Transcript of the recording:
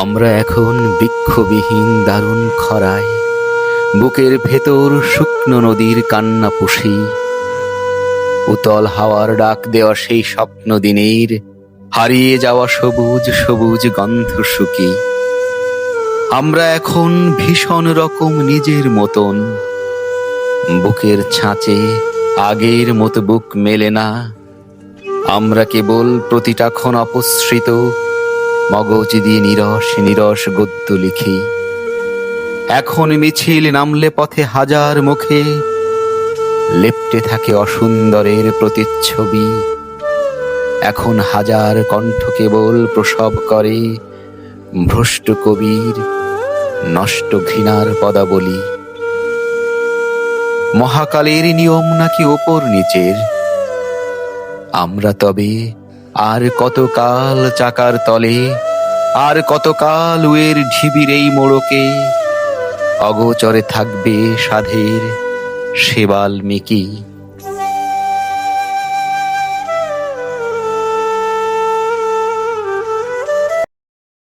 আমরা এখন বৃক্ষবিহীন দারুণ খরায়, বুকের ভেতর শুকনো নদীর কান্না পুষি, উতল হাওয়ার ডাক দেওয়া সেই স্বপ্ন দিনের হারিয়ে যাওয়া সবুজ সবুজ গন্ধ শুকি। আমরা এখন ভীষণ রকম নিজের মতন, বুকের ছাঁচে আগের মতো বুক মেলে না। আমরা কেবল প্রতিটা ক্ষণ অপসৃত মগজ দিয়ে নিরস নিরস গদ্য লিখি। এখন মিছিল নামলে পথে হাজার মুখে লেপ্টে থাকে অসুন্দরের প্রতিচ্ছবি। এখন হাজার কণ্ঠ কেবল প্রসব করে ভ্রষ্ট কবির নষ্ট ঘৃণার পদাবলী। মহাকালের নিয়ম নাকি ওপর নিচের, আমরা তবে আর কতকাল চাকার তলে, আর কতকাল উয়ের ঢিবির এই মোড়কে অগোচরে থাকবে সাধের সে বাল্মীকি।